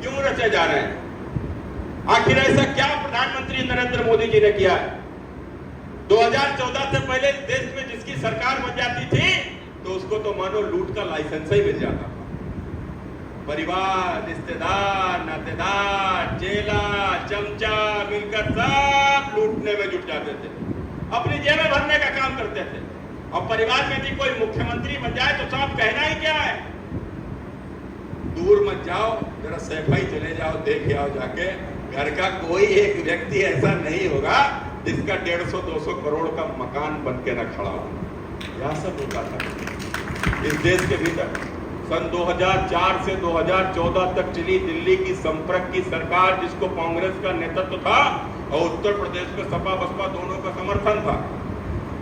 क्यों रचे जा रहे हैं? आखिर ऐसा क्या प्रधानमंत्री नरेंद्र मोदी जी ने किया है? 2014 से पहले देश में जिसकी सरकार बन जाती थी तो उसको तो मानो लूट का लाइसेंस ही मिल जाता था। परिवार, रिश्तेदार, नातेदार, चेला, चमचा मिलकर सब लूटने में जुट जाते थे, अपनी जेबें भरने का काम करते थे। और परिवार में यदि कोई मुख्यमंत्री बन जाए तो साहब कहना ही क्या है? दूर मत जाओ, जरा सैफई चले जाओ, देख आओ जाके, घर का कोई एक व्यक्ति ऐसा नहीं होगा जिसका 150-200 करोड़ का मकान बन के न खड़ा हो। यह सब होता था इस देश के भीतर। सन 2004 से 2014 तक चली दिल्ली की संपर्क की सरकार, जिसको कांग्रेस का नेतृत्व था और उत्तर प्रदेश में सपा बसपा दोनों का समर्थन था,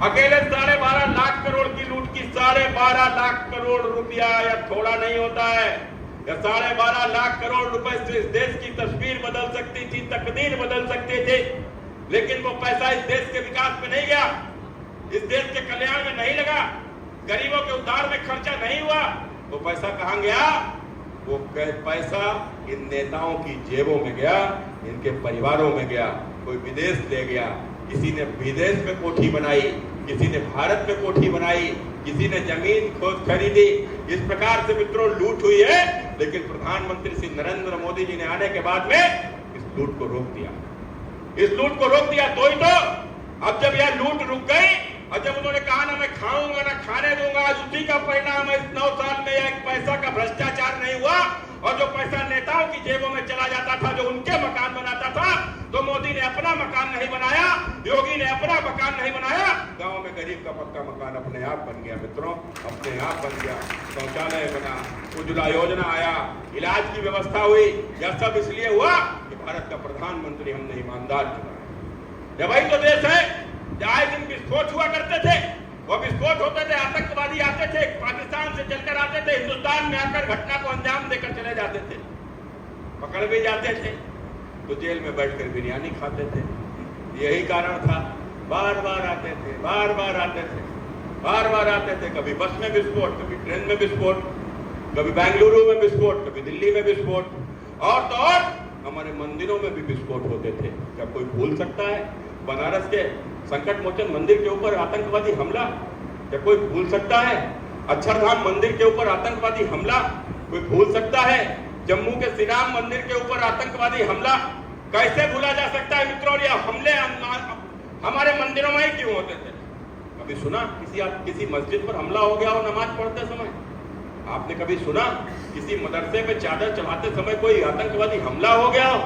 अकेले 12.5 लाख करोड़ की लूट की। 12.5 लाख करोड़ रुपया या थोड़ा नहीं होता है। या 12.5 लाख करोड़ रुपए से इस देश की तस्वीर बदल सकती थी, तकदीर बदल सकती थी। लेकिन वो पैसा इस देश के विकास में नहीं गया, इस देश के कल्याण में नहीं लगा, गरीबों के उद्धार में खर्चा नहीं हुआ। वो पैसा कहां गया? वो पैसा इन नेताओं की जेबों में गया, इनके परिवारों में गया। कोई विदेश ले गया, किसी ने विदेश में कोठी बनाई, किसी ने भारत में कोठी बनाई, किसी ने जमीन खोद खरीदी। इस प्रकार से मित्रों लूट हुई है। लेकिन प्रधानमंत्री श्री नरेंद्र मोदी जी ने आने के बाद में इस लूट को रोक दिया। इस लूट को रोक दिया तो ही तो अब जब यह लूट रुक गई और जब उन्होंने कहा ना मैं खाऊंगा ना खाने दूंगा, आज उसी का परिणाम है। इस 9 साल में एक पैसा का भ्रष्टाचार नहीं हुआ और जो पैसा नेताओं की जेबों में चला जाता था, जो उनके मकान बनाता था, तो मोदी ने अपना मकान नहीं बनाया, योगी ने अपना मकान नहीं बनाया। गांव में गरीब का पक्का मकान अपने आप बन गया मित्रों, अपने आप बन गया। शौचालय बना, उज्ज्वला योजना आया, इलाज की व्यवस्था हुई। यह सब इसलिए हुआ कि भारत का प्रधानमंत्री हमने ईमानदार चुना है। जब वही तो देश है आए दिन विस्फोट हुआ करते थे, वो विस्फोट होते थे, आतंकवादी आते थे, पाकिस्तान से चलकर आते थे, हिंदुस्तान में आकर घटना को अंजाम देकर चले जाते थे। पकड़ भी जाते थे तो जेल में बैठकर बिरयानी खाते थे। यही कारण था, बार बार आते थे, बार बार आते थे, बार बार आते थे। कभी बस में विस्फोट, कभी ट्रेन में विस्फोट, कभी बेंगलुरु में विस्फोट, कभी दिल्ली में विस्फोट, और तो और हमारे मंदिरों में भी विस्फोट होते थे। क्या कोई भूल सकता है बनारस के संकट मोचन मंदिर के ऊपर आतंकवादी हमला? क्या कोई भूल सकता है अक्षरधाम मंदिर के ऊपर आतंकवादी हमला? कोई भूल सकता है जम्मू के श्री राम मंदिर के ऊपर आतंकवादी हमला? कैसे भूला जा सकता है मित्रों? ये हमले हमारे मंदिरों में ही क्यों होते थे? कभी सुना किसी मस्जिद पर हमला हो गया हो नमाज पढ़ते समय? आपने कभी सुना किसी मदरसे में चादर चढ़ाते समय कोई आतंकवादी हमला हो गया हो?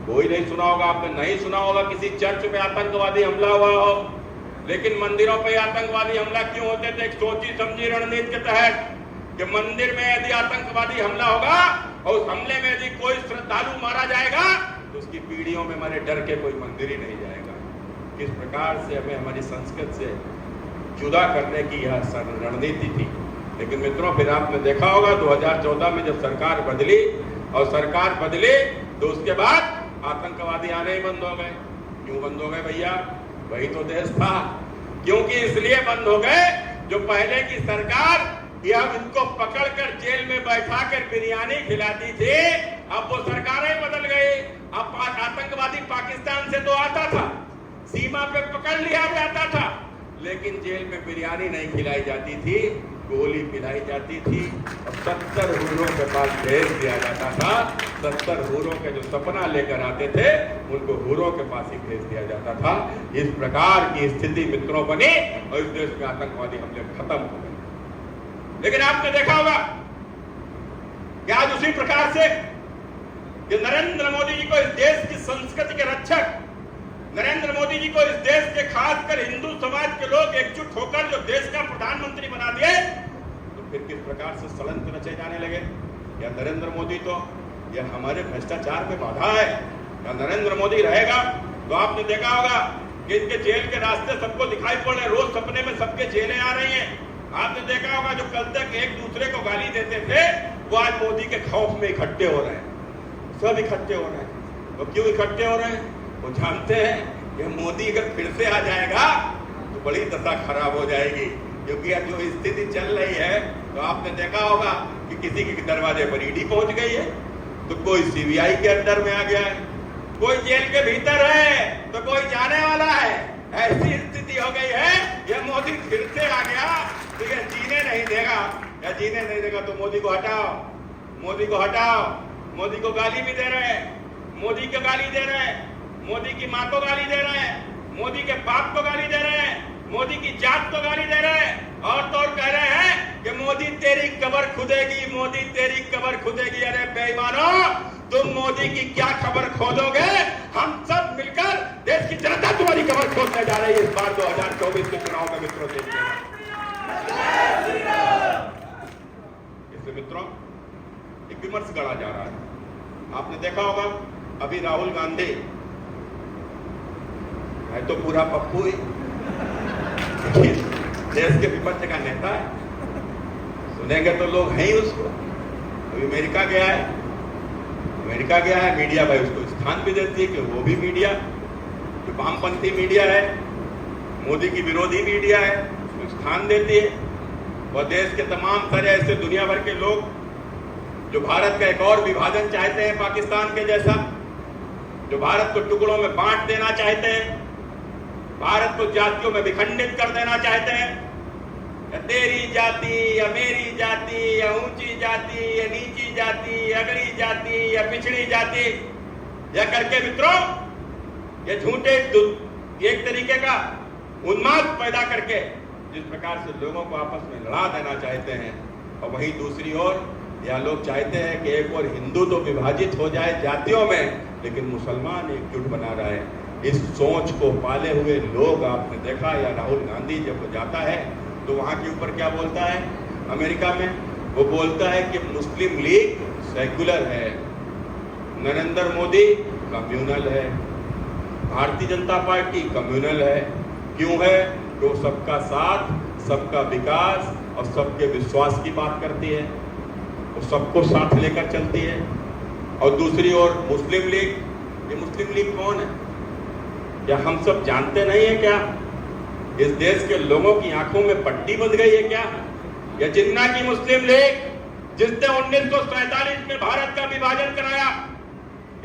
कोई नहीं सुना होगा। आपने नहीं सुना होगा किसी चर्च में आतंकवादी हमला हुआ हो। लेकिन मंदिरों पर आतंकवादी हमला क्यों होते थे? एक सोची समझी रणनीति के तहत कि मंदिर में यदि आतंकवादी हमला होगा और उस हमले में यदि कोई श्रद्धालु मारा जाएगा तो उसकी पीढ़ियों में हमारे डर के कोई मंदिर ही नहीं जाएगा। किस प्रकार से हमें हमारी संस्कृति से जुदा करने की यह रणनीति थी। लेकिन मित्रों फिर आपने देखा होगा 2014 में जब सरकार बदली और सरकार बदली तो उसके बाद आतंकवादी आने ही बंद हो गए। क्यों बंद हो गए भैया? वही तो देश था। क्योंकि इसलिए बंद हो गए जो पहले की सरकार यह इनको पकड़कर जेल में बैठाकर बिरयानी खिलाती थी, अब वो सरकारें बदल गई। अब आतंकवादी पाकिस्तान से तो आता था, सीमा पे पकड़ लिया जाता था, लेकिन जेल में बिरयानी नहीं खिलाई जाती थी, गोली पिलाई जाती थी और 70 हूरों के पास भेज दिया जाता था। 70 हूरों के जो सपना लेकर आते थे उनको हूरों के पास ही भेज दिया जाता था। इस प्रकार की स्थिति मित्रों बनी और इस देश में आतंकवादी हमले खत्म हो गए। लेकिन आपने देखा होगा कि आज उसी प्रकार से कि नरेंद्र मोदी जी को इस देश की संस्कृति के रक्षक, नरेंद्र मोदी जी को इस देश के खासकर हिंदू समाज के लोग एकजुट होकर जो देश का प्रधानमंत्री बना दिए, तो फिर किस प्रकार से षड्यंत्र रचे जाने लगे। या नरेंद्र मोदी तो यह हमारे भ्रष्टाचार में बाधा है। या नरेंद्र मोदी रहेगा तो आपने देखा होगा कि इनके जेल के रास्ते सबको दिखाई पड़ रहे, रोज सपने में सबके जेलें आ रही हैं। आपने देखा होगा जो कल तक एक दूसरे को गाली देते थे वो आज मोदी के खौफ में इकट्ठे हो रहे हैं। सब इकट्ठे हो रहे हैं। वो क्यों इकट्ठे हो रहे हैं? वो जानते हैं कि मोदी अगर फिर से आ जाएगा तो बड़ी दशा खराब हो जाएगी। क्योंकि अब जो स्थिति चल रही है तो आपने देखा होगा कि किसी के दरवाजे पर ईडी पहुंच गई है, तो कोई सीबीआई के अंडर में आ गया है, कोई जेल के भीतर है तो कोई जाने वाला है। ऐसी स्थिति हो गई है, ये मोदी फिर से आ गया तो ये जीने नहीं देगा। या जीने नहीं देगा तो मोदी को हटाओ, मोदी को हटाओ। मोदी को गाली भी दे रहे हैं, मोदी को गाली दे रहे हैं, मोदी की माँ को गाली दे रहे हैं, मोदी के बाप को गाली दे रहे हैं, मोदी की जात को गाली दे रहे हैं, और तो और कह रहे हैं कि मोदी तेरी कब्र खुदेगी, मोदी तेरी कब्र खुदेगी। अरे बेईमानो, तुम मोदी की क्या खबर खोदोगे? हम सब मिलकर देश की जनता तुम्हारी कब्र खोदने जा रही है इस बार 2024 के चुनाव में मित्रों। इसलिए मित्रों, एक विमर्श गढ़ा जा रहा है। आपने देखा होगा अभी राहुल गांधी है तो पूरा पप्पू ही, देश के विपक्ष का नेता है, सुनेंगे तो लोग हैं ही उसको। अभी अमेरिका गया है, मीडिया भाई उसको स्थान भी देती है कि वो भी मीडिया जो वामपंथी मीडिया है, मोदी की विरोधी मीडिया है, उसको स्थान देती है। वह देश के तमाम सारे ऐसे दुनिया भर के लोग जो भारत का एक और विभाजन चाहते हैं पाकिस्तान के जैसा, जो भारत को टुकड़ों में बांट देना चाहते हैं, भारत को जातियों में विखंडित कर देना चाहते हैं, या तेरी जाति या मेरी जाति या ऊंची जाति या नीची जाति, अगड़ी जाति या पिछड़ी जाति, यह करके मित्रों ये झूठे एक तरीके का उन्माद पैदा करके जिस प्रकार से लोगों को आपस में लड़ा देना चाहते हैं, और वहीं दूसरी ओर यह लोग चाहते हैं कि एक और हिंदू तो विभाजित हो जाए जातियों में, लेकिन मुसलमान एकजुट बना रहे। इस सोच को पाले हुए लोग आपने देखा, या राहुल गांधी जब जाता है तो वहां के ऊपर क्या बोलता है अमेरिका में? वो बोलता है कि मुस्लिम लीग सेक्युलर है, नरेंद्र मोदी कम्युनल है, भारतीय जनता पार्टी कम्युनल है। क्यों है? तो सबका साथ, सबका विकास और सबके विश्वास की बात करती है, वो सबको साथ लेकर चलती है। और दूसरी ओर मुस्लिम लीग, ये मुस्लिम लीग कौन है? क्या हम सब जानते नहीं है क्या? इस देश के लोगों की आंखों में पट्टी बंध गई है क्या? या जिन्ना की मुस्लिम लीग जिसने 1947 में भारत का विभाजन कराया,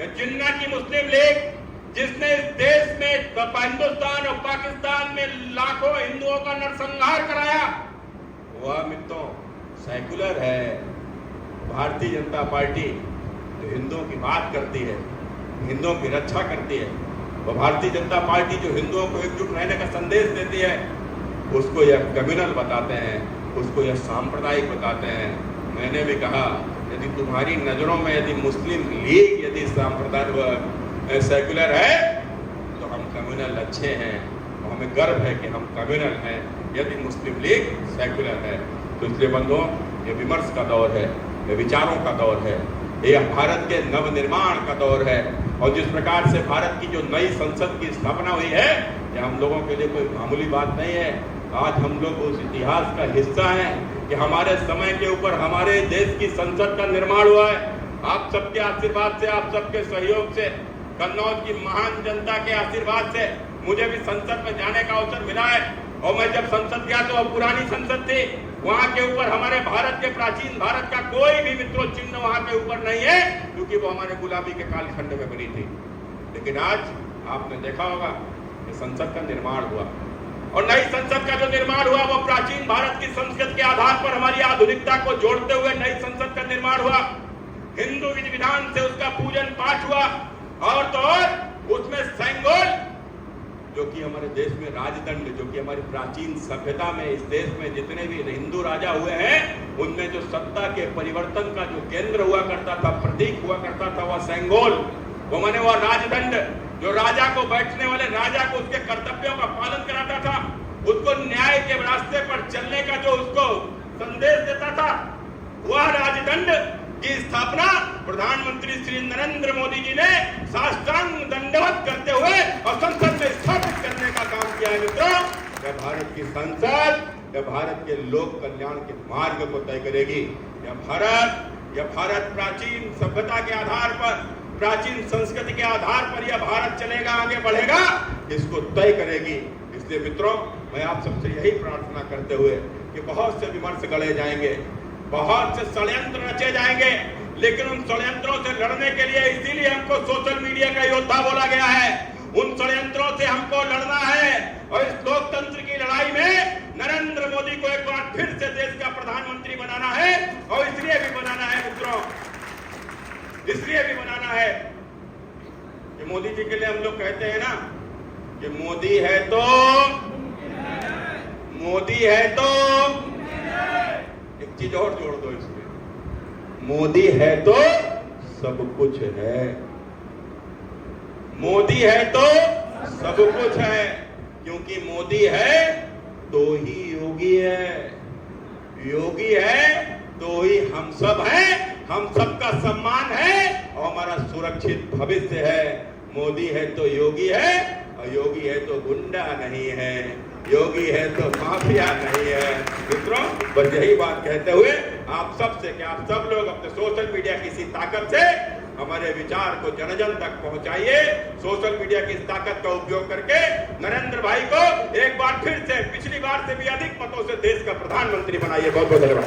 या जिन्ना की मुस्लिम लीग जिसने इस देश में हिंदुस्तान और पाकिस्तान में लाखों हिंदुओं का नरसंहार कराया, वह मित्रों सेकुलर है। भारतीय जनता पार्टी जो हिंदुओं की बात करती है, हिंदुओं की रक्षा करती है, वो भारतीय जनता पार्टी जो हिंदुओं को एकजुट रहने का संदेश देती है, उसको यह कम्युनल बताते हैं, उसको यह सांप्रदायिक बताते हैं। मैंने भी कहा, यदि तुम्हारी नजरों में यदि मुस्लिम लीग यदि सांप्रदायिक सेक्युलर है तो हम कम्युनल अच्छे हैं, और हमें गर्व है कि हम कम्युनल हैं। यदि मुस्लिम लीग सेक्युलर है तो इसलिए बंधुओं, ये विमर्श का दौर है, ये विचारों का दौर है, यह भारत के नवनिर्माण का दौर है। और जिस प्रकार से भारत की जो नई संसद की स्थापना हुई है, यह हम लोगों के लिए कोई मामूली बात नहीं है। आज हम लोग उस इतिहास का हिस्सा हैं कि हमारे समय के ऊपर हमारे देश की संसद का निर्माण हुआ है। आप सबके आशीर्वाद से, आप सबके सहयोग से, कन्नौज की महान जनता के आशीर्वाद से मुझे भी संसद में जाने का अवसर मिला है। और मैं जब संसद गया तो अब पुरानी संसद थी, वहां के ऊपर हमारे भारत के प्राचीन भारत का कोई भी मित्रों चिन्ह वहां के ऊपर नहीं है, क्योंकि वो हमारे गुलामी के कालखंड में बनी थी। लेकिन आज आपने देखा होगा कि संसद का निर्माण हुआ, और नई संसद का जो निर्माण हुआ वो प्राचीन भारत की संस्कृति के आधार पर हमारी आधुनिकता को जोड़ते हुए नई संसद का निर्माण हुआ। हिंदू विधि विधान से उसका पूजन पाठ हुआ, और तो और उसमें सेंगोल जो कि हमारे देश में राजदंड, जो कि हमारी प्राचीन सभ्यता में इस देश में जितने भी हिंदू राजा हुए हैं, उनमें जो सत्ता के परिवर्तन का जो केंद्र हुआ करता था, प्रतीक हुआ करता था, वह सेंगोल, वो माने वह राजदंड जो राजा को, बैठने वाले राजा को उसके कर्तव्यों का पालन कराता था, उसको न्याय के रास्ते पर चलने का जो उसको संदेश देता था, वह राजदंड की स्थापना प्रधानमंत्री श्री नरेंद्र मोदी जी ने साष्टांग दंडवत करते हुए और संसद में स्थापित करने का काम किया है। मित्रों, यह भारत की संसद, यह भारत के लोक कल्याण के मार्ग को तय करेगी। यह भारत प्राचीन सभ्यता के आधार पर, प्राचीन संस्कृति के आधार पर यह भारत चलेगा, आगे बढ़ेगा, इसको तय करेगी। इसलिए मित्रों, मैं आप सबसे यही प्रार्थना करते हुए कि बहुत से विमर्श गढ़े जाएंगे, बहुत से षड्यंत्र रचे जाएंगे, लेकिन उन षड्यंत्रों से लड़ने के लिए इसीलिए हमको सोशल मीडिया का योद्धा बोला गया है। उन षड्यंत्रों से हमको लड़ना है और इस लोकतंत्र की लड़ाई में नरेंद्र मोदी को एक बार फिर से देश का प्रधानमंत्री बनाना है। और इसलिए भी बनाना है मित्रों, इसलिए भी बनाना है कि मोदी जी के लिए हम लोग कहते हैं ना कि मोदी है तो एक चीज और जोड़ दो इसमें, मोदी है तो सब कुछ है। मोदी है तो सब कुछ है, क्योंकि मोदी है तो ही योगी है, योगी है तो ही हम सब हैं, हम सबका सम्मान है और हमारा सुरक्षित भविष्य है। मोदी है तो योगी है और योगी है तो गुंडा नहीं है, योगी है तो माफिया नहीं है। मित्रों, बस यही बात कहते हुए आप सबसे कि आप सब लोग अपने सोशल मीडिया की इसी ताकत से हमारे विचार को जन जन तक पहुंचाइए। सोशल मीडिया की इस ताकत का उपयोग करके नरेंद्र भाई को एक बार फिर से पिछली बार से भी अधिक मतों से देश का प्रधानमंत्री बनाइए। बहुत बहुत धन्यवाद।